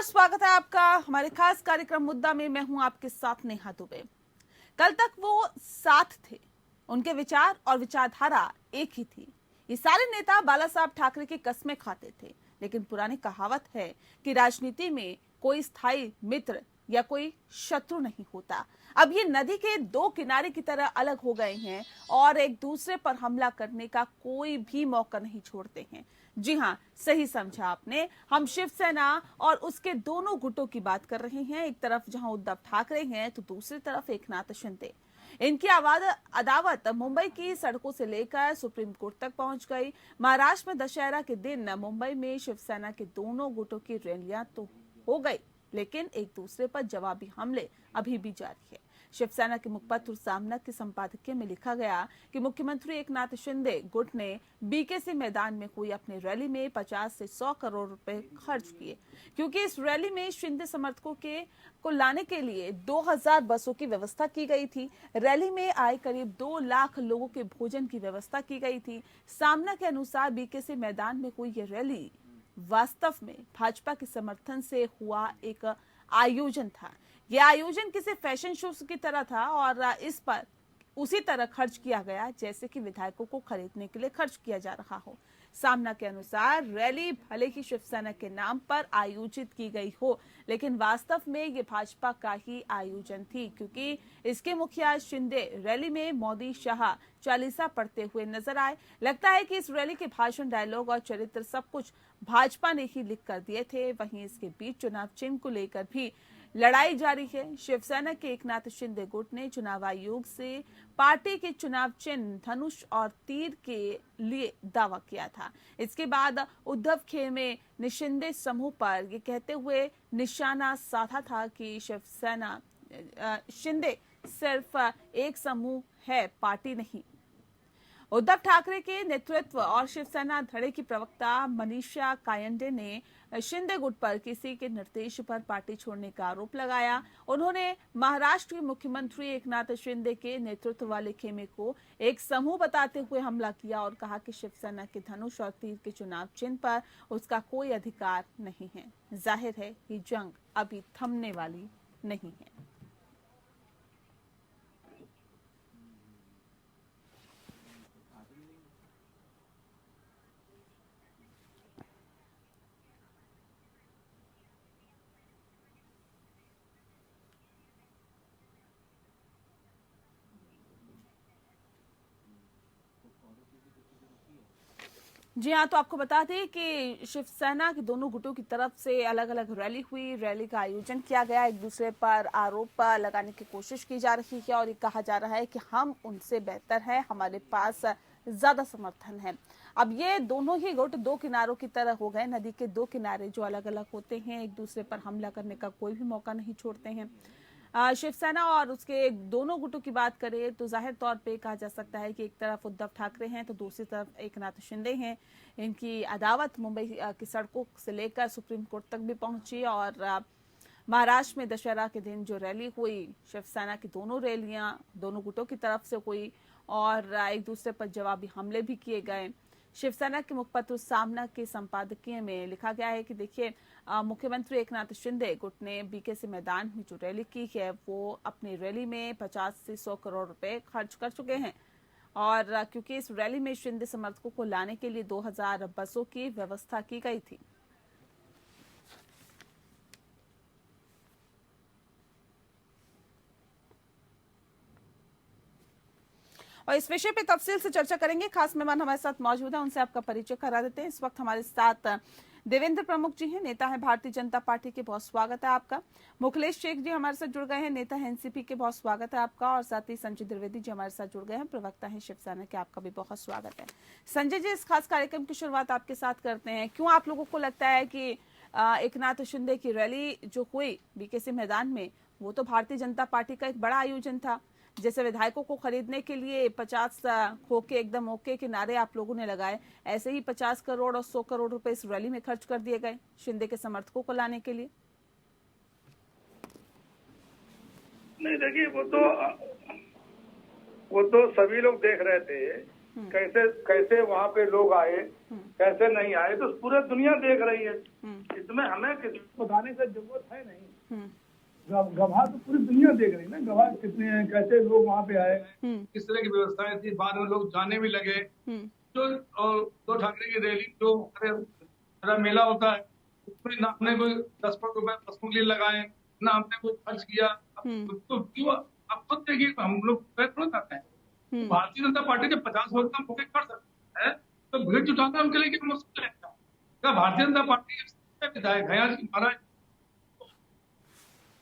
नमस्कार, स्वागत है आपका हमारे खास कार्यक्रम मुद्दा में। मैं हूं आपके साथ नेहा दुबे। कल तक वो साथ थे, उनके विचार और विचारधारा एक ही थी। ये सारे नेता बाला साहब ठाकरे की कस्में खाते थे, लेकिन पुरानी कहावत है कि राजनीति में कोई स्थायी मित्र या कोई शत्रु नहीं होता। अब ये नदी के दो किनारे की तरह अलग हो गए हैं और एक दूसरे पर हमला करने का कोई भी मौका नहीं छोड़ते हैं। जी हाँ, सही समझा आपने। हम शिवसेना और उसके दोनों गुटों की बात कर रहे हैं। एक तरफ जहां उद्धव ठाकरे हैं तो दूसरी तरफ एकनाथ शिंदे। इनकी अदावत मुंबई की सड़कों से लेकर सुप्रीम कोर्ट तक पहुंच गई। महाराष्ट्र में दशहरा के दिन मुंबई में शिवसेना के दोनों गुटों की रैलियां तो हो गई, लेकिन एक दूसरे पर जवाबी हमले अभी भी जारी है। शिवसेना के मुखपत्र सामना के संपादकीय में लिखा गया कि मुख्यमंत्री एकनाथ शिंदे गुट ने बीकेसी मैदान में हुई अपनी रैली में 50 से 100 करोड़ रुपए खर्च किए, क्योंकि इस रैली में शिंदे समर्थकों को लाने के लिए 2000 बसों की व्यवस्था की गई थी। रैली में आए करीब 2 लाख लोगों के भोजन की व्यवस्था की गई थी। सामना के अनुसार बीकेसी मैदान में हुई ये रैली वास्तव में भाजपा के समर्थन से हुआ एक आयोजन था। यह आयोजन किसी फैशन शो की तरह था और इस पर उसी तरह खर्च किया गया जैसे कि विधायकों को खरीदने के लिए खर्च किया जा रहा हो। सामना के अनुसार रैली भले ही शिवसेना के नाम पर आयोजित की गई हो, लेकिन वास्तव में ये भाजपा का ही आयोजन थी, क्योंकि इसके मुखिया शिंदे रैली में मोदी शाह चालीसा पढ़ते हुए नजर आए। लगता है कि इस रैली के भाषण, डायलॉग और चरित्र सब कुछ भाजपा ने ही लिख कर दिए थे। वहीं इसके बीच चुनाव चिन्ह को लेकर भी लड़ाई जारी है। शिवसेना के एकनाथ शिंदे गुट ने चुनाव आयोग से पार्टी के चुनाव चिन्ह धनुष और तीर के लिए दावा किया था। इसके बाद उद्धव खेमे ने शिंदे समूह पर ये कहते हुए निशाना साधा था कि शिवसेना शिंदे सिर्फ एक समूह है, पार्टी नहीं। उद्धव ठाकरे के नेतृत्व और शिवसेना धड़े की प्रवक्ता मनीषा कायंडे ने शिंदे गुट पर किसी के निर्देश पर पार्टी छोड़ने का आरोप लगाया। उन्होंने महाराष्ट्र के मुख्यमंत्री एकनाथ शिंदे के नेतृत्व वाले खेमे को एक समूह बताते हुए हमला किया और कहा कि शिवसेना के धनुष और तीर के चुनाव चिन्ह पर उसका कोई अधिकार नहीं है। जाहिर है कि जंग अभी थमने वाली नहीं है। जी हाँ, तो आपको बता दें कि शिवसेना के दोनों गुटों की तरफ से अलग अलग रैली हुई। रैली का आयोजन किया गया, एक दूसरे पर आरोप लगाने की कोशिश की जा रही है और ये कहा जा रहा है कि हम उनसे बेहतर हैं, हमारे पास ज्यादा समर्थन है। अब ये दोनों ही गुट दो किनारों की तरह हो गए, नदी के दो किनारे जो अलग अलग होते हैं, एक दूसरे पर हमला करने का कोई भी मौका नहीं छोड़ते हैं। शिवसेना और उसके दोनों गुटों की बात करें तो जाहिर तौर पे कहा जा सकता है कि एक तरफ उद्धव ठाकरे हैं तो दूसरी तरफ एकनाथ शिंदे हैं। इनकी अदावत मुंबई की सड़कों से लेकर सुप्रीम कोर्ट तक भी पहुंची और महाराष्ट्र में दशहरा के दिन जो रैली हुई, शिवसेना की दोनों रैलियां दोनों गुटों की तरफ से हुई और एक दूसरे पर जवाबी हमले भी किए गए। शिवसेना के मुखपत्र सामना के संपादकीय में लिखा गया है कि देखिए, मुख्यमंत्री एकनाथ शिंदे गुट ने बीकेसी मैदान में जो रैली की है वो अपनी रैली में 50 से 100 करोड़ रुपए खर्च कर चुके हैं और क्योंकि इस रैली में शिंदे समर्थकों को लाने के लिए 2000 बसों की व्यवस्था की गई थी। और इस विषय पे तफसील से चर्चा करेंगे। खास मेहमान हमारे साथ मौजूद है, उनसे आपका परिचय करा देते हैं। इस वक्त हमारे साथ देवेंद्र प्रमुख जी हैं, नेता है भारतीय जनता पार्टी के, बहुत स्वागत है आपका। मुखलेश शेख जी हमारे साथ जुड़ गए हैं, नेता है एनसीपी के, बहुत स्वागत है आपका। और साथ ही संजय द्विवेदी जी हमारे साथ जुड़ गए हैं, प्रवक्ता है शिवसेना के, आपका भी बहुत स्वागत है। संजय जी, इस खास कार्यक्रम की शुरुआत आपके साथ करते हैं। क्यों आप लोगों को लगता है कि एकनाथ शिंदे की रैली जो हुई बीकेसी मैदान में वो तो भारतीय जनता पार्टी का एक बड़ा आयोजन था? जैसे विधायकों को खरीदने के लिए 50 होके एकदम ओके के नारे आप लोगों ने लगाए, ऐसे ही 50 करोड़ और 100 करोड़ रुपए इस रैली में खर्च कर दिए गए शिंदे के समर्थकों को लाने के लिए। नहीं, देखिए वो तो सभी लोग देख रहे थे कैसे कैसे वहाँ पे लोग आए, कैसे नहीं आए, तो पूरी दुनिया देख रही है। इसमें हमें किसी को बताने की जरूरत है नहीं। गवाह तो पूरी दुनिया देख रही है ना, गवाह कितने हैं, कैसे लोग वहाँ पे आए, किस तरह की व्यवस्थाएं थी। बाद में लोग जाने भी लगे। जो उद्धव ठाकरे की रैली जो हमारे मेला होता है, उसमें ना हमने कोई 10 करोड़ रुपए बसों के लिए लगाए, ना हमने कुछ खर्च किया। तो क्यों आप खुद देखिए, हम लोग थोड़ा करते हैं। भारतीय जनता पार्टी जब 50 वोट कम होकर कर सकते हैं, तो भीड़ जुटाना उनके लिए क्या मुश्किल है? क्या भारतीय जनता पार्टी के विधायक है आज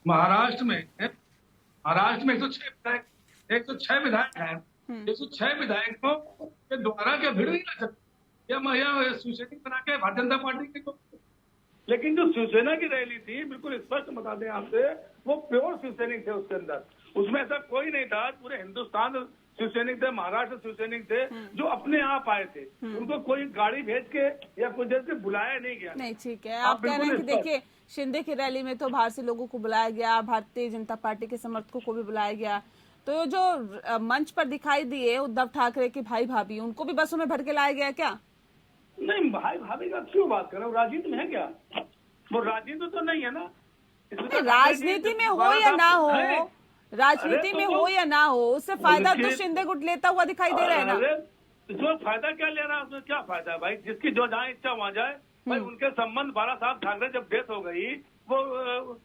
महाराष्ट्र में 106 विधायक, 106 विधायक हैं। 106 विधायकों के द्वारा क्या भीड़ नहीं ला सकती? या शिवसेना बना के भारतीय जनता पार्टी के लेकिन जो शिवसेना की रैली थी, बिल्कुल स्पष्ट बता दें आपसे, वो प्योर शिवसैनिक थे उसके अंदर। उसमें ऐसा कोई नहीं था। पूरे हिंदुस्तान शिवसैनिक थे, महाराष्ट्र शिवसैनिक थे जो अपने आप आए थे। उनको कोई गाड़ी भेज के या कुछ जैसे बुलाया नहीं गया। नहीं, ठीक है, आप कह रहे हैं कि देखिए शिंदे की रैली में तो बाहर से लोगों को बुलाया गया, भारतीय जनता पार्टी के समर्थकों को भी बुलाया गया, तो जो मंच पर दिखाई दिए उद्धव ठाकरे के भाई भाभी, उनको भी बसों में भर के लाया गया क्या? नहीं, भाई भाभी का क्यों बात कर रहे हो? राजनीति में है क्या? वो राजनीति तो नहीं है ना। राजनीति में हो या ना हो, राजनीति में हो या ना हो, उससे फायदा तो शिंदे गुट लेता हुआ दिखाई दे रहा है ना। जो फायदा क्या ले रहा है उसमें? क्या फायदा है भाई? जिसकी जो जहाँ इच्छा वहाँ जाए भाई। उनके संबंध बाला साहब ठाकरे जब डेथ हो गई, वो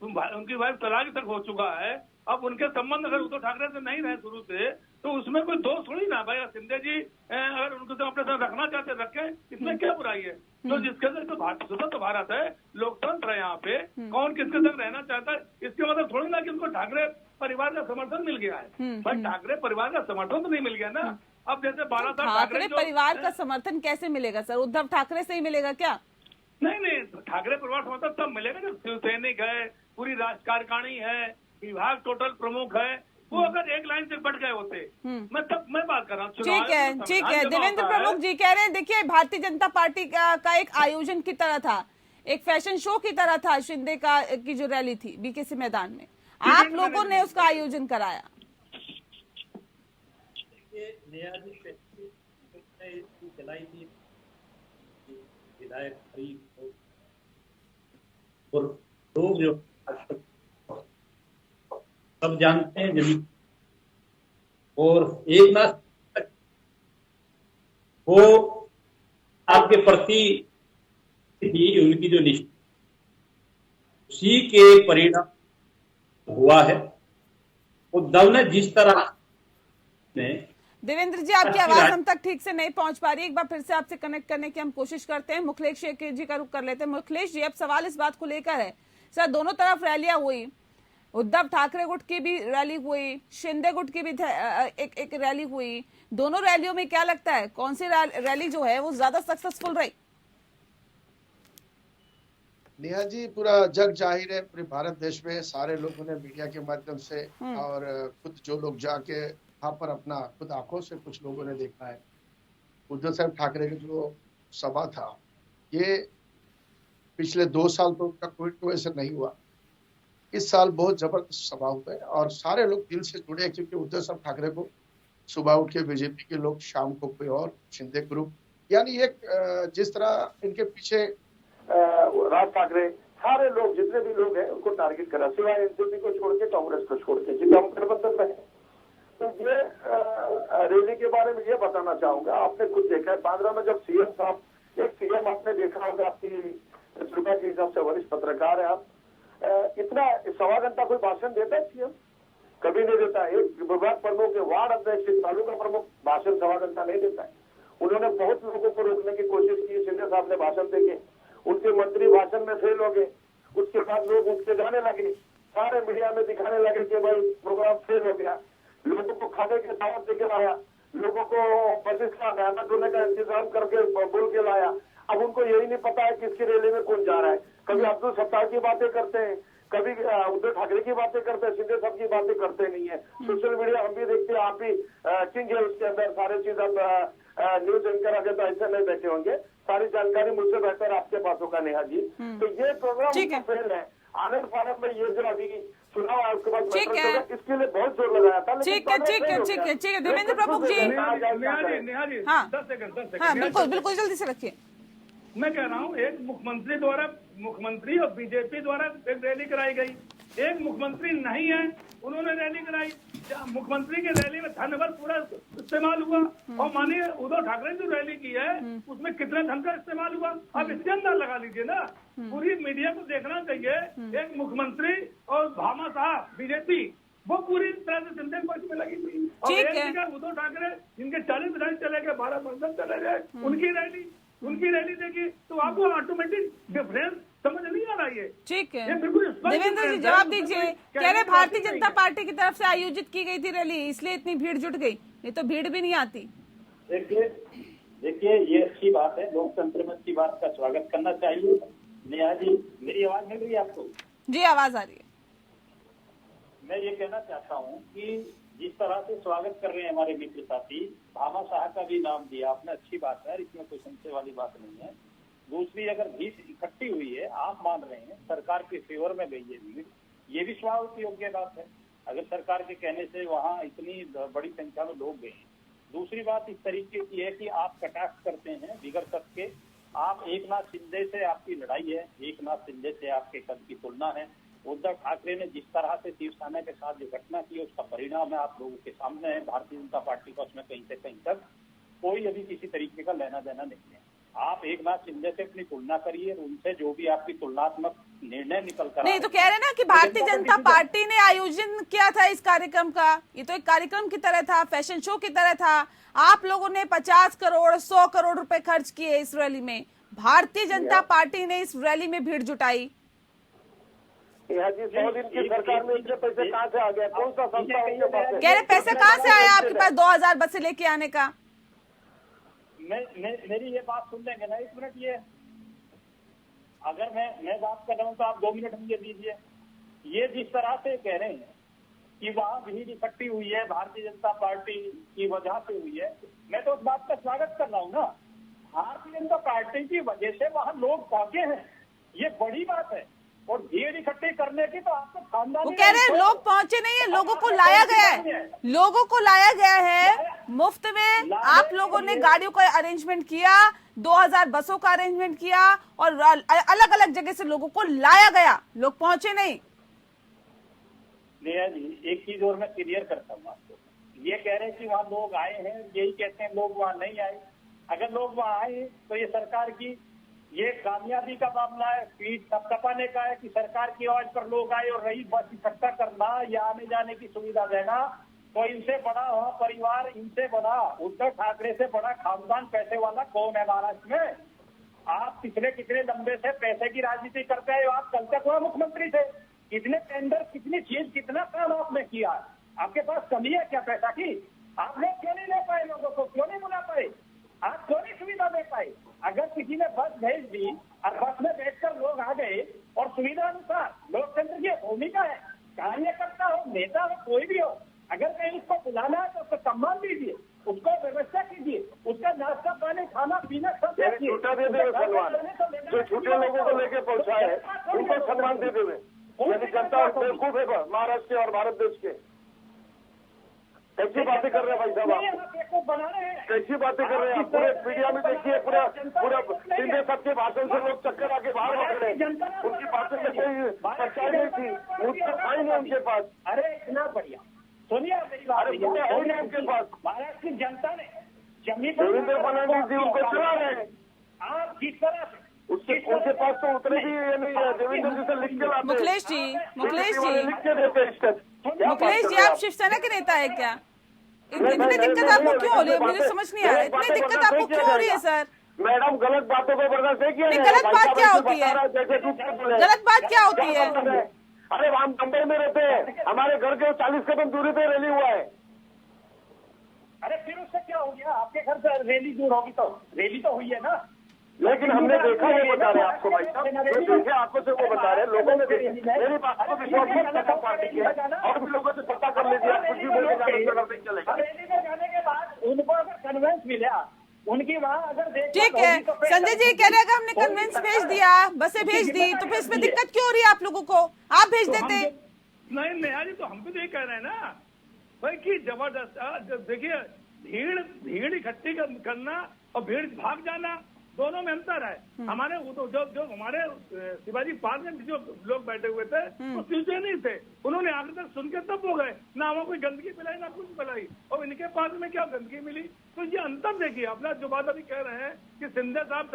उनकी वाइफ तलाक तक हो चुका है। अब उनके संबंध अगर उद्धव ठाकरे से नहीं रहे शुरू से, तो उसमें कोई दोष थोड़ी ना भाई। शिंदे जी अगर उनको तो अपने साथ रखना चाहते रखें, इसमें क्या बुराई है? तो जिसके अंदर तो स्वतंत्र भारत है, लोकतंत्र है, यहाँ पे कौन किसके संग रहना चाहता है, इसके मतलब थोड़ी ना कि उनको ठाकरे परिवार का समर्थन मिल गया है। भाई ठाकरे परिवार का समर्थन तो नहीं मिल गया ना। अब जैसे बाला साहब ठाकरे परिवार का समर्थन कैसे मिलेगा सर? उद्धव ठाकरे से ही मिलेगा क्या? नहीं, ठाकरे परिवार समर्थन तब मिलेगा जब शिवसैनिक है, पूरी राजकारणी है, विभाग टोटल प्रमुख है, वो अगर एक लाइन से बढ़ गए होते, मैं बात कर रहा हूँ। ठीक है, देवेंद्र प्रमुख जी कह रहे हैं देखिए भारतीय जनता पार्टी का एक आयोजन की तरह था, एक फैशन शो की तरह था शिंदे की जो रैली थी बीकेसी मैदान में, आप लोगों ने उसका आयोजन कराया। विधायक और लोग जो सब जानते हैं जमीन, और एक नाथ वो आपके प्रति थी उनकी जो निष्ठा, उसी के परिणाम हुआ है। उद्धव ने जिस तरह में देवेंद्र जी आपकी आवाज हम तक ठीक से नहीं पहुंच पा रही, एक बार फिर से आपसे कनेक्ट करने की हम कोशिश करते हैं। मुखलेश जी का रुख कर लेते हैं। मुखलेश जी, अब सवाल इस बात को लेकर है सर, दोनों तरफ रैलियां हुई, उद्धव ठाकरे गुट की भी रैली हुई, शिंदे गुट की भी एक रैली हुई, दोनों रैलियों में क्या लगता है कौन सी रैली जो है वो ज्यादा सक्सेसफुल रही? नेहा जी, पूरा जग जाहिर है, पूरे भारत देश में सारे लोगों ने मीडिया के माध्यम से और खुद जो लोग जाके वहां पर अपना खुद आंखों से कुछ लोगों ने देखा है। उद्धव साहब ठाकरे की जो सभा था, ये पिछले 2 साल तो उनका कोई ऐसा नहीं हुआ। इस साल बहुत जबरदस्त सभा हुआ है और सारे लोग दिल से जुड़े, क्योंकि उद्धव साहब ठाकरे को सुबह उठ के बीजेपी के लोग, शाम को कोई और शिंदे ग्रुप, यानी एक जिस तरह इनके पीछे राज ठाकरे, सारे लोग जितने भी लोग हैं उनको टारगेट करा, सिवाय एनसीपी को छोड़ के, कांग्रेस को छोड़ के, जिनका हम गठबंधन में है। तो ये रैली के बारे में ये बताना चाहूंगा, आपने खुद देखा है बांद्रा में जब सीएम साहब, एक सीएम आपने देखा होगा, आपकी तजुर्बा के हिसाब से वरिष्ठ पत्रकार है आप, इतना 1.25 घंटा कोई भाषण देता है सीएम? कभी नहीं देता है। एक विभाग प्रमुख के वार्ड अध्यक्ष, तालुका प्रमुख भाषण 1.25 घंटा नहीं देता है। उन्होंने बहुत लोगों को रोकने की कोशिश की, शिंदे साहब ने भाषण देके, उनके मंत्री भाषण में फेल हो गए। उसके बाद लोग उठ के जाने लगे, सारे मीडिया में दिखाने लगे कि भाई प्रोग्राम फेल हो गया। लोगों को खाने की दावत देके लाया, लोगों को बसेस का खाना धोने का इंतजाम करके बोल के लाया। अब उनको यही नहीं पता है किसकी रैली में कौन जा रहा है। कभी अब्दुल सत्तार की बातें करते हैं, कभी उद्धव ठाकरे की बातें करते हैं, शिंदे साहब की बातें करते नहीं है। सोशल मीडिया हम भी देखते हैं, आप भी किंग है उसके अंदर, सारी चीज आप न्यूज एंकर आगे तो ऐसे नहीं बैठे होंगे, सारी जानकारी मुझसे बेहतर आपके पास होगा नेहा जी। तो ये प्रोग्राम फेल है। आनंद फानंद में ये जो अभी चुनाव है उसके बाद ठीक है। इसके लिए बहुत जोर लगाया था। ठीक है ठीक है ठीक है ठीक है देवेंद्र प्रमुख जी। नेहा जी हाँ। 10 सेकंड हाँ बिल्कुल बिल्कुल जल्दी से रखिए। मैं कह रहा हूँ एक मुख्यमंत्री और बीजेपी द्वारा एक रैली कराई गई, एक मुख्यमंत्री नहीं है उन्होंने रैली कराई। मुख्यमंत्री की रैली में धन बल पूरा इस्तेमाल हुआ और माननीय उद्धव ठाकरे ने जो रैली की है उसमें कितने धन का इस्तेमाल हुआ आप इसके अंदर लगा लीजिए ना। पूरी मीडिया को देखना चाहिए। एक मुख्यमंत्री और भामा साहब बीजेपी वो पूरी तरह से जनता पक्ष में लगी थी और ठीक एक है। जगह उद्धव ठाकरे जिनके 40 विधायक चले गए, 12 मंडल चले गए, उनकी रैली देखी तो आपको ऑटोमेटिक डिफरेंस समझ नहीं आ रहा है। ठीक है ये बिल्कुल स्पष्ट देवेंद्र जी है। जवाब दीजिए। क्या कह रहे ये भारतीय बातें जनता नहीं है? पार्टी की तरफ से आयोजित की गई थी रैली इसलिए इतनी भीड़ जुट गई, नहीं तो भीड़ भी नहीं आती। देखिए ये अच्छी बात है, लोकतंत्र में अच्छी बात का स्वागत करना चाहिए। नेहा जी मेरी आवाज मिल रही है आपको? जी आवाज आ रही है। मैं ये कहना चाहता हूँ कि जिस तरह से स्वागत कर रहे हैं हमारे मित्र साथी, भामा शाह का भी नाम दिया आपने, अच्छी बात है, इसमें कोई संशय वाली बात नहीं है। दूसरी अगर भीड़ इकट्ठी हुई है, आप मान रहे हैं सरकार के फेवर में गई है भीड़, ये भी स्वागत योग्य बात है अगर सरकार के कहने से वहाँ इतनी बड़ी संख्या में लोग गए हैं। दूसरी बात इस तरीके की है कि आप कटाक्ष करते हैं बिगड़ तक के, आप एकनाथ शिंदे से आपकी लड़ाई है, एकनाथ शिंदे से आपके कद की तुलना है। उद्धव ठाकरे ने जिस तरह से शिवसेना के साथ जो घटना की उसका परिणाम है आप लोगों के सामने है। भारतीय जनता पार्टी का उसमें कहीं से कहीं तक कोई अभी किसी तरीके का लेना देना नहीं है। आप एकनाथ शिंदे से अपनी तुलना करिए, उनसे जो भी आपकी तुलनात्मक निर्णय निकल कर नहीं तो कह रहे ना कि भारतीय जनता पार्टी ने आयोजन किया था इस कार्यक्रम का, ये तो एक कार्यक्रम की तरह था, फैशन शो की तरह था। आप लोगों ने 50 करोड़ 100 करोड़ रुपए खर्च किए इस रैली में, भारतीय जनता पार्टी ने इस रैली में भीड़ जुटाई। नेहा जी 100 दिन की सरकार में इतने पैसे कहाँ से आ गए? कौन सा संस्था उनके पास है? कह रहे पैसे कहाँ से आया आपके पास 2000 बसें लेके आने का? मेरी ये बात सुन लेंगे ना 1 मिनट। ये अगर मैं बात कर रहा हूँ तो आप 2 मिनट मुझे दीजिए। ये जिस तरह से कह रहे हैं कि वहाँ भीड़ इकट्ठी हुई है भारतीय जनता पार्टी की वजह से हुई है, मैं तो उस बात का स्वागत कर रहा हूँ ना। भारतीय जनता पार्टी की वजह से वहाँ लोग पहुंचे हैं, ये बड़ी बात है। और भीड़ इकट्ठी करने की तो आपको खानदानी, वो कह रहे हैं लोग पहुंचे नहीं है, लोगों को लाया गया है, लोगों को लाया गया है मुफ्त में। आप लोगों ने गाड़ियों का अरेंजमेंट किया, 2000 बसों का अरेंजमेंट किया और अलग अलग जगह से लोगों को लाया गया, लोग पहुंचे नहीं। नेहा जी एक चीज और मैं क्लियर करता हूँ आपको, ये कह रहे हैं कि वहाँ लोग आए हैं, यही कहते हैं लोग वहाँ नहीं आए। अगर लोग वहाँ आए तो ये सरकार की ये कामयाबी का मामला है, पीठ थपथपाने का है कि सरकार की आवाज पर लोग आए। और रही बस इकट्ठा करना या आने जाने की सुविधा देना, तो इनसे बड़ा वहाँ परिवार, इनसे बड़ा उद्धव ठाकरे से बड़ा खानदान पैसे वाला कौन है महाराष्ट्र में? आप पिछले कितने लंबे से पैसे की राजनीति करते हैं। आप कल तक वहाँ मुख्यमंत्री थे, कितने टेंडर, कितनी चीज, कितना काम आपने किया। आपके पास कमी है क्या पैसा की? आप लोग क्यों नहीं ले पाए, लोगों को क्यों नहीं बुला पाए, आप क्यों नहीं सुविधा दे पाए? अगर किसी ने बस भेज दी और बस में बैठकर लोग आ गए और सुविधा अनुसार, लोकतंत्र की भूमिका है, कार्यकर्ता हो, नेता हो, कोई भी हो, अगर कहीं उसको बुलाना है तो उसको सम्मान दीजिए, उसको व्यवस्था कीजिए, उसका नाश्ता पानी खाना पीना सब देखिए। छूटा दे देवे सलमान, जो छूटे लोगों को लेके पहुंचाए उनको सम्मान दे देवे। यदि जनता बेवकूफ है महाराष्ट्र के और भारत देश के, कैसी बातें कर रहे हैं भाई साहब आप? कैसी बातें कर रहे हैं आप? पूरे मीडिया में देखिए, पूरा शिंदे साहब के भाषण से लोग चक्कर आके बाहर भाग रहे हैं। उनकी बातें में कोई सच्चाई नहीं थी, मुझसे खाई नहीं उनके पास। अरे इतना बढ़िया सुनिए मेरी बात, हो नहीं उनके पास। महाराष्ट्र की जनता ने जमीन देवेंद्र फडणवीस जी उनको चुना रहे हैं, आप जिस तरह से उनके पास तो उतरे भी ये नहीं है। देवेंद्र जी से लिख के लाते हैं, मुखलेश जी लिख के देते हैं स्टेप। मुखलेश जी आप शिवसेना के नेता है क्या? इतनी दिक्कत आपको क्यों हो रही है, मुझे समझ नहीं आ रहा है, इतनी दिक्कत आपको क्यों हो रही है सर? मैडम गलत बातों को बर्दाश्त नहीं किया। गलत बात क्या होती है? गलत बात क्या होती है? अरे हम मुंबई में रहते हैं, हमारे घर के 40 कदम दूरी पे रैली हुआ है। अरे फिर उससे क्या हो गया? आपके घर से रैली दूर होगी तो रैली तो हुई है ना। लेकिन हमने देखा, ये बता रहे हैं आपको भाई साहब, देखे आपको से वो बता रहे हैं, लोगों ने देखी मेरी बात को विश्वास मत करना पार्टी की, और भी लोगों से पता कर लीजिए, आप कुछ भी बोल के चलेगा। रैली में जाने के बाद उनको अगर कन्वेंस मिला उनकी वहाँ अगर ठीक है संजय जी कह रहे हैं हमने कन्वेंस भेज दिया, बसें भेज दी, तो फिर इसमें दिक्कत क्यों हो रही है आप लोगों को? आप भेज देते। नहीं नेहा जी, तो हम भी तो यही कह रहे हैं ना भाई कि जबरदस्त देखिए भीड़ इकट्ठी करना और भीड़ भाग जाना, दोनों में अंतर है। हमारे जो हमारे शिवाजी पार्क में जो लोग बैठे हुए थे वो शिवसेनी थे, उन्होंने आखिर तक सुन के तब हो गए, ना हमें कोई गंदगी मिलाई ना कुछ मिलाई, और इनके पास में क्या गंदगी मिली। तो ये अंतर देखिए, अपना जो बात अभी कह रहे हैं कि सिंधिया साहब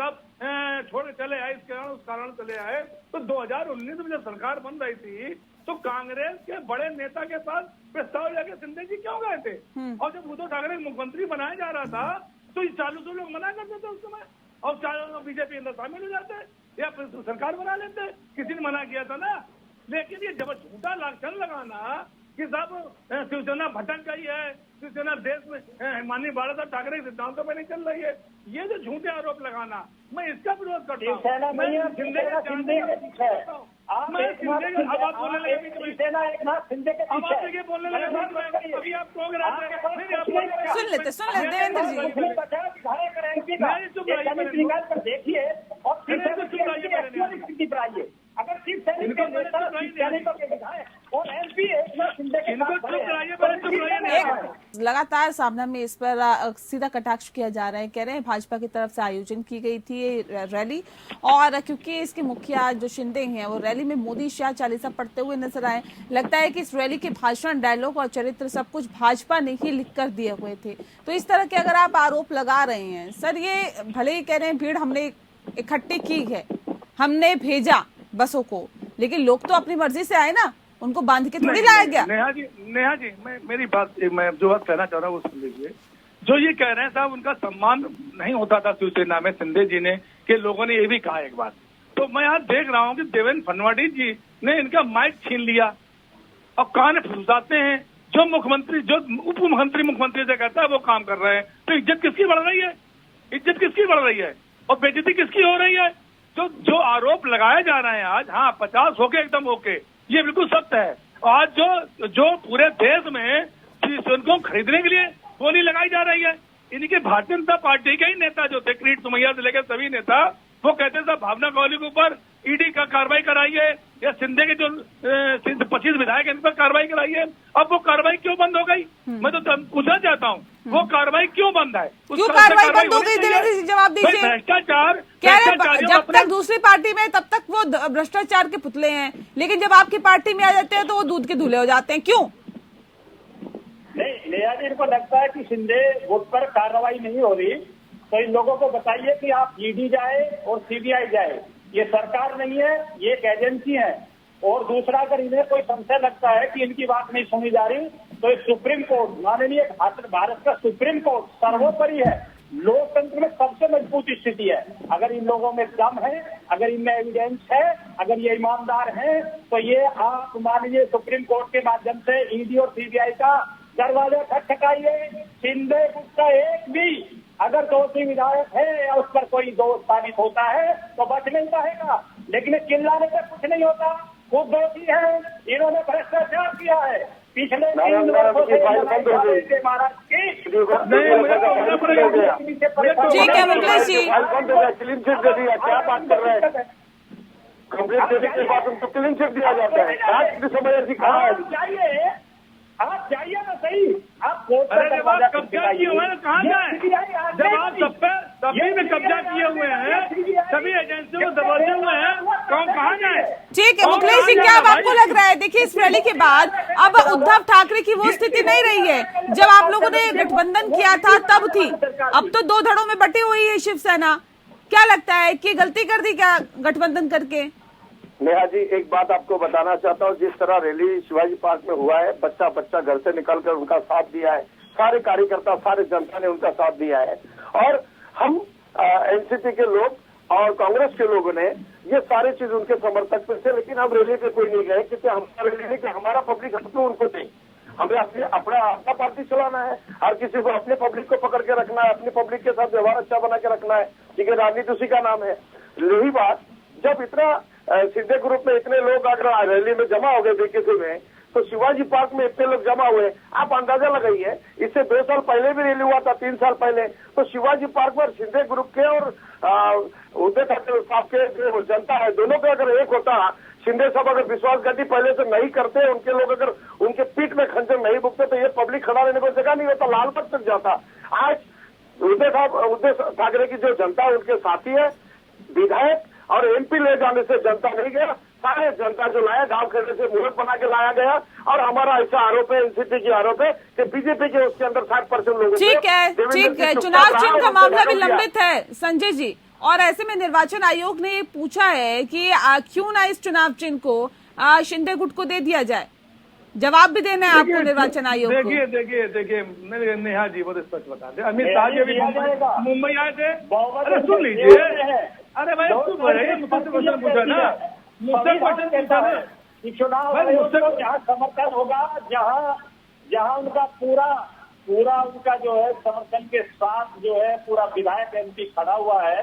छोड़ के चले आए, उस कारण चले आए। तो 2019 में जब सरकार बन रही थी तो कांग्रेस के बड़े नेता के पास प्रस्ताव लेके सिंधिया जी क्यों गए थे? और जब उद्धव ठाकरे मुख्यमंत्री बनाया जा रहा था तो 40 लोग मना करते थे उस समय, और 4 बीजेपी अंदर शामिल हो जाते या फिर सरकार बना लेते, किसी ने मना किया था ना। लेकिन ये जब झूठा लाछन लगाना कि साहब शिवसेना भटक गई है, शिवसेना देश में माननीय बाला साहब ठाकरे के सिद्धांतों पर नहीं चल रही है, ये जो झूठे आरोप लगाना, मैं इसका विरोध करता हूँ। मैं शिंदे के अब आप बोलने लगे, बोलने लगे अभी आप सुन लेते देवेंद्र जी देखिए और अगर शिवसेना और MP लगातार सामना में इस पर सीधा कटाक्ष किया जा रहा है। कह रहे हैं भाजपा की तरफ से आयोजन की गई थी ये रैली, और क्योंकि इसके मुखिया जो शिंदे हैं वो रैली में मोदी शाह चालीसा पढ़ते हुए नजर आए, लगता है कि इस रैली के भाषण, डायलॉग और चरित्र सब कुछ भाजपा ने ही लिख कर दिए हुए थे। तो इस तरह के अगर आप आरोप लगा रहे हैं सर, ये भले ही कह रहे हैं भीड़ हमने इकट्ठी की है, हमने भेजा बसों को, लेकिन लोग तो अपनी मर्जी से आए ना, उनको बांध के थोड़ी लाया गया। नेहा जी मेरी बात, मैं जो बात कहना चाह रहा हूँ वो सुन लीजिए। जो ये कह रहे हैं साहब उनका सम्मान नहीं होता था शिवसेना में शिंदे जी ने, कि लोगों ने ये भी कहा एक बात। तो मैं यहाँ देख रहा हूँ कि देवेंद्र फडणवीस जी ने इनका माइक छीन लिया और कान फुसलाते हैं। जो मुख्यमंत्री, जो उप मुख्यमंत्री से कहता है वो काम कर रहे हैं, तो इज्जत किसकी बढ़ रही है? इज्जत किसकी बढ़ रही है और बेइज्जती किसकी हो रही है? जो आरोप लगाए जा रहे हैं आज, हाँ 50 होके एकदम ओके, ये बिल्कुल सत्य है। आज जो पूरे देश में उनको खरीदने के लिए गोली लगाई जा रही है, इनके भारतीय जनता पार्टी के ही नेता जो थे, किरीट सोमैया से लेकर सभी नेता, वो कहते थे भावना गौली के ऊपर ईडी का कार्रवाई कराइए, या सिंधे के जो 25 विधायक इन पर कार्रवाई कराइए। अब वो कार्रवाई क्यों बंद हो गई? मैं तो पूछना चाहता हूँ, वो कार्रवाई क्यों बंद है? क्यों कार्रवाई बंद हो गई? देवेंद्र जी जवाब दीजिए। भ्रष्टाचार जब तक दूसरी पार्टी में तब तक वो भ्रष्टाचार के पुतले हैं, लेकिन जब आपकी पार्टी में आ जाते हैं तो वो दूध के धुले हो जाते हैं, क्यों? नहीं, नेहा जी को लगता है कि शिंदे गुट पर कार्रवाई नहीं हो रही, तो इन लोगों को बताइए कि आप ईडी जाए और सीबीआई जाए, ये सरकार नहीं है, ये एक एजेंसी है। और दूसरा, अगर इन्हें कोई संशय लगता है कि इनकी बात नहीं सुनी जा रही, तो सुप्रीम कोर्ट, माननीय भारत का सुप्रीम कोर्ट सर्वोपरि है, लोकतंत्र में सबसे मजबूत स्थिति है। अगर इन लोगों में दम है, अगर इनमें एविडेंस है, अगर ये ईमानदार हैं, तो ये आप माननीय सुप्रीम कोर्ट के माध्यम से ईडी और सीबीआई का दरवाजा खटखटाइए। शिंदे गुट का एक भी अगर दोषी विधायक है या उस पर कोई दोष साबित होता है तो बच नहीं पाएगा, लेकिन चिल्लाने से कुछ नहीं होता। वो दोषी है, इन्होंने भ्रष्टाचार किया है पिछले 3 वर्षों से महाराज की। ठीक है मुकेश जी, क्लीन चिट दे दिया, क्या बात कर रहे हैं? कंप्लेंट देने के बाद उनको क्लीन चिट दिया जाता है। आज समझ जी कहा है, आप जाइए ना सही, आप कब्जा किए हुए हैं, कहाँ जाए? जब आप सभी में कब्जा किए हुए हैं, सभी एजेंसियों को दबाते हुए हैं, कहाँ जाए? ठीक है मुकेश जी, क्या अब आपको लग रहा है, देखिए इस रैली के बाद अब उद्धव ठाकरे की वो स्थिति नहीं रही है जब आप लोगों ने गठबंधन किया था तब थी, अब तो 2 धड़ों में बटी हुई है शिवसेना। क्या लगता है कि गलती कर दी क्या गठबंधन करके? नेहा जी, एक बात आपको बताना चाहता हूँ, जिस तरह रैली शिवाजी पार्क में हुआ है, बच्चा घर से निकलकर उनका साथ दिया है, सारे कार्यकर्ता, सारे जनता ने उनका साथ दिया है, और हम एनसीपी के लोग और कांग्रेस के लोगों ने ये सारी चीज उनके समर्थक पे थे, लेकिन हम रैली पे कोई नहीं गए, क्योंकि हमारा रैली नहीं कि हमारा पब्लिक हम तो उनको नहीं, हमें अपना पार्टी चलाना है, हर किसी को अपने पब्लिक को पकड़ के रखना है, अपनी पब्लिक के साथ व्यवहार अच्छा बना के रखना है, ठीक है, राजनीति उसी का नाम है। यही बात, जब इतना सिद्धे ग्रुप में इतने लोग अगर रैली में जमा हो गए थे किसी में, तो शिवाजी पार्क में इतने लोग जमा हुए, आप अंदाजा लगाइए। इससे 2 साल पहले भी रैली हुआ था, 3 साल पहले, तो शिवाजी पार्क पर शिंदे ग्रुप के और उद्धव ठाकरे साहब के जो जनता है, दोनों का अगर एक होता, शिंदे साहब अगर विश्वासघाती पहले से नहीं करते, उनके लोग अगर उनके पीठ में खंजर नहीं भुगते, तो ये पब्लिक खड़ा रहने को जगह नहीं होता, लालबाग तक जाता। आज उद्धव ठाकरे की जो जनता है उनके साथी है, विधायक और MP ले जाने से जनता नहीं गया, सारे जनता जो लाया गांव खेड़े से मूर्त बना के लाया गया। और हमारा ऐसा आरोप है, NCP की आरोप है कि बीजेपी के उसके अंदर 60% लोगों ठीक है। चुनाव चिन्ह का मामला भी लंबित है संजय जी, और ऐसे में निर्वाचन आयोग ने पूछा है कि क्यों ना इस चुनाव चिन्ह को शिंदे गुट को दे दिया जाए। जवाब भी देना है आपको निर्वाचन आयोग को। देखिए नेहा जी बहुत स्पष्ट बता दे, अमित शाह जी भी मुंबई आए थे। अरे सुन लीजिए, अरे भाई चुप रहिए, मुझसे क्वेश्चन पूछा ना, मुझसे क्वेश्चन पूछा ना। चुनाव आयोग को जहाँ समर्थन होगा, जहाँ उनका पूरा उनका जो है समर्थन के साथ जो है पूरा विधायक MP खड़ा हुआ है।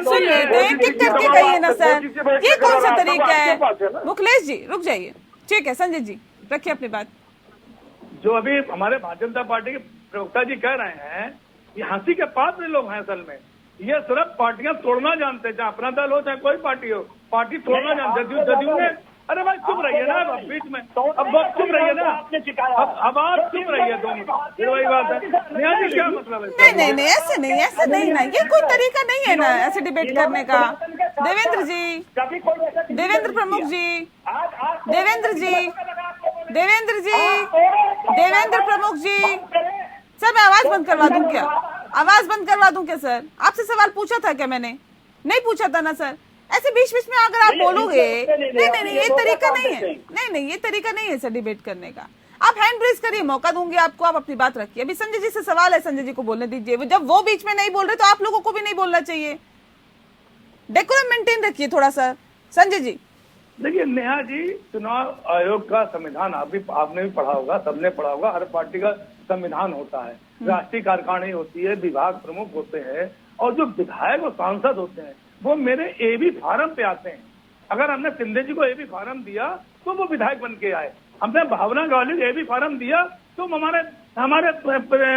सुन लेते हैं, टिक करके कहिए ना सर, ये कौन सा तरीका है? मुखलेश जी रुक जाइए, ठीक है संजय जी रखिए अपनी बात। जो अभी हमारे भारतीय जनता पार्टी के प्रवक्ता जी कह रहे हैं, ये हंसी के पात्र लोग हैं। असल में ये सिर्फ पार्टियां तोड़ना जानते हैं, चाहे अपना दल हो चाहे कोई पार्टी हो, पार्टी तोड़ना जानते हैं। जदयू ने, अरे भाई चुप रहिए ना, अब बीच में अब बहुत चुप रहिए ना, अब आप चुप रहिए 2 मिनट, फिर वही बात है। नेहा जी क्या मतलब है? नहीं ऐसे नहीं ना, ये कोई तरीका नहीं है ना ऐसे डिबेट करने का। देवेंद्र जी, देवेंद्र प्रमुख जी, देवेंद्र प्रमुख जी, सर मैं आवाज बंद करवा दूं क्या? आवाज बंद करवा दूं क्या सर? आपसे सवाल पूछा था क्या मैंने? नहीं पूछा था ना सर। ऐसे बीच बीच में अगर आप बोलोगे, नहीं ये तरीका नहीं है। नहीं ये तरीका नहीं है सर डिबेट करने का। आप हैंड रेज करिए, मौका दूंगी आपको, आप अपनी बात रखिए। अभी संजय जी से सवाल है, संजय जी को बोलने दीजिए। जब वो बीच में नहीं बोल रहे तो आप लोगों को भी नहीं बोलना चाहिए। डेकोरम मेंटेन रखिए थोड़ा सा संजय जी। देखिए नेहा जी, चुनाव आयोग का संविधान आपने भी पढ़ा होगा, सबने पढ़ा होगा। हर पार्टी का संविधान होता है, राष्ट्रीय कार्यकारिणी होती है, विभाग प्रमुख होते हैं, और जो विधायक और सांसद होते हैं वो मेरे AB फार्म पे आते हैं। अगर हमने शिंदे जी को AB फार्म दिया तो वो विधायक बन के आए, हमने भावना गवली को AB फार्म दिया तो हमारे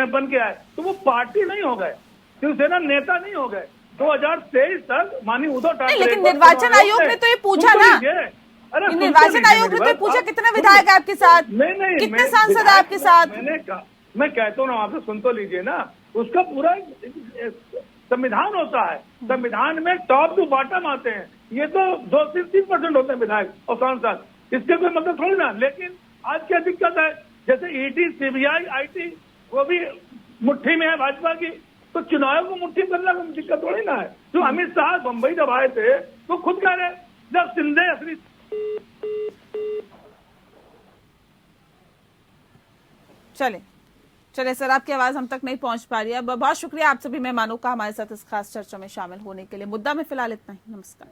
बन के आए, तो वो पार्टी नहीं हो गए, शिवसेना नेता नहीं हो गए। 2023 तक माननीय उद्धव ठाकरे, लेकिन निर्वाचन आयोग ने तो ये पूछा ना, निर्वाचन आयोग ने तो पूछा कितने विधायक है आपके साथ, कितने सांसद है आपके साथ। मैं कहता हूँ आपसे, सुन तो लीजिए ना, उसका पूरा संविधान होता है। संविधान में टॉप टू बॉटम आते हैं, ये तो 2-3% होते हैं विधायक और सांसद, इसके कोई मतलब थोड़ी ना। लेकिन आज क्या दिक्कत है, जैसे ED, CBI, IT वो भी मुट्ठी में है भाजपा की, तो चुनाव को मुट्ठी करना कोई दिक्कत थोड़ी ना है। जो अमित शाह मुंबई जब आए थे तो खुद कह रहे, जब शिंदे असली चले सर, आपकी आवाज हम तक नहीं पहुंच पा रही है। बहुत शुक्रिया आप सभी मेहमानों का हमारे साथ इस खास चर्चा में शामिल होने के लिए। मुद्दा में फिलहाल इतना ही, नमस्कार।